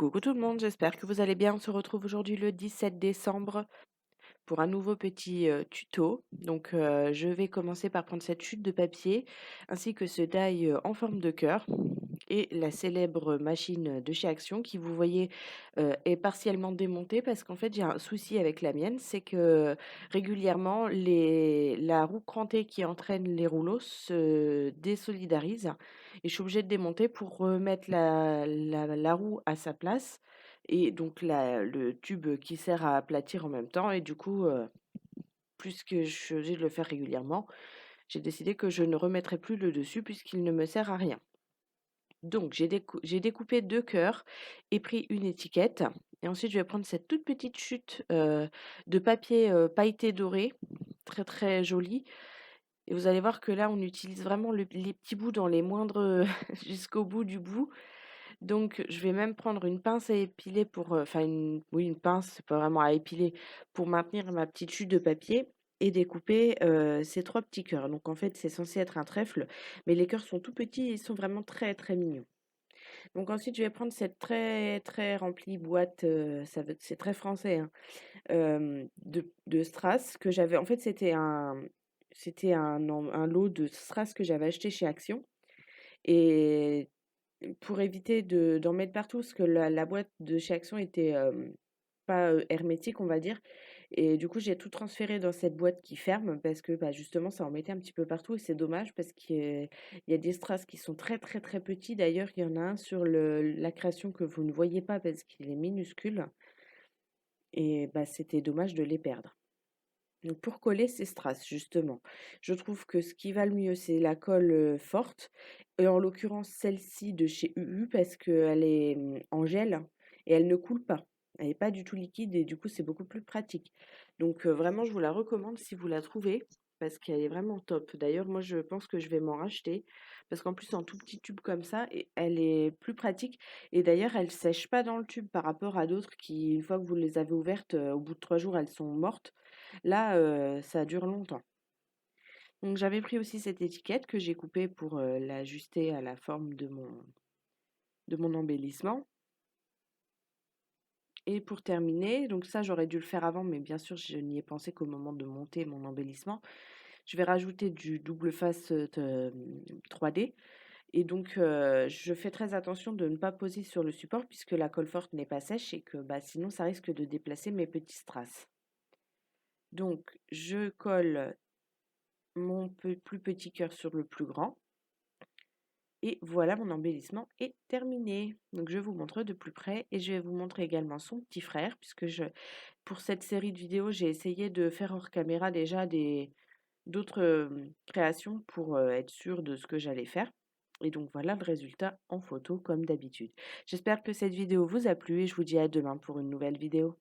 Coucou tout le monde, j'espère que vous allez bien. On se retrouve aujourd'hui le 17 décembre pour un nouveau petit tuto. Je vais commencer par prendre cette chute de papier ainsi que ce die en forme de cœur et la célèbre machine de chez Action qui, vous voyez, est partiellement démontée parce qu'en fait, j'ai un souci avec la mienne, c'est que régulièrement, la roue crantée qui entraîne les rouleaux se désolidarise et je suis obligée de démonter pour remettre la roue à sa place et donc le tube qui sert à aplatir en même temps et du coup, puisque je suis obligée de le faire régulièrement, j'ai décidé que je ne remettrai plus le dessus puisqu'il ne me sert à rien. Donc j'ai découpé 2 cœurs et pris une étiquette et ensuite je vais prendre cette toute petite chute, de papier, pailleté doré, très, très jolie et vous allez voir que là, on utilise vraiment les petits bouts dans les moindres, jusqu'au bout du bout. Donc je vais même prendre une pince à épiler pour, enfin une pince, c'est pas vraiment à épiler, pour maintenir ma petite chute de papier et découper, ces 3 petits cœurs. Donc en fait, c'est censé être un trèfle, mais les cœurs sont tout petits et ils sont vraiment très, très mignons. Donc ensuite, je vais prendre cette très, très remplie boîte, c'est très français, hein, de strass que j'avais en fait, c'était un lot de strass que j'avais acheté chez Action et pour éviter d'en mettre partout, parce que la boîte de chez Action était, pas, hermétique, on va dire et du coup, j'ai tout transféré dans cette boîte qui ferme parce que, bah, justement, ça en mettait un petit peu partout et c'est dommage parce qu'il y a des strass qui sont très, très, très petits. D'ailleurs, il y en a un sur la création que vous ne voyez pas parce qu'il est minuscule et bah, c'était dommage de les perdre. Donc pour coller ces strass, justement, je trouve que ce qui va le mieux, c'est la colle, forte et en l'occurrence celle-ci de chez UU parce qu'elle est, en gel et elle ne coule pas. Elle est pas du tout liquide et du coup, c'est beaucoup plus pratique. Vraiment, je vous la recommande si vous la trouvez parce qu'elle est vraiment top. D'ailleurs, moi, je pense que je vais m'en racheter parce qu'en plus, en tout petit tube comme ça et elle est plus pratique et d'ailleurs, elle sèche pas dans le tube par rapport à d'autres qui, une fois que vous les avez ouvertes, au bout de 3 jours, elles sont mortes. Là, ça dure longtemps. Donc j'avais pris aussi cette étiquette que j'ai coupée pour, l'ajuster à la forme de mon embellissement et pour terminer, donc ça j'aurais dû le faire avant, mais bien sûr je n'y ai pensé qu'au moment de monter mon embellissement. Je vais rajouter du double face, 3D et je fais très attention de ne pas poser sur le support puisque la colle forte n'est pas sèche et que, bah, sinon ça risque de déplacer mes petits strass. Donc je colle mon plus petit cœur sur le plus grand. Et voilà, mon embellissement est terminé. Donc je vous montre de plus près et je vais vous montrer également son petit frère puisque pour cette série de vidéos, j'ai essayé de faire hors caméra déjà d'autres créations pour être sûre de ce que j'allais faire. Et donc voilà le résultat en photo comme d'habitude. J'espère que cette vidéo vous a plu et je vous dis à demain pour une nouvelle vidéo.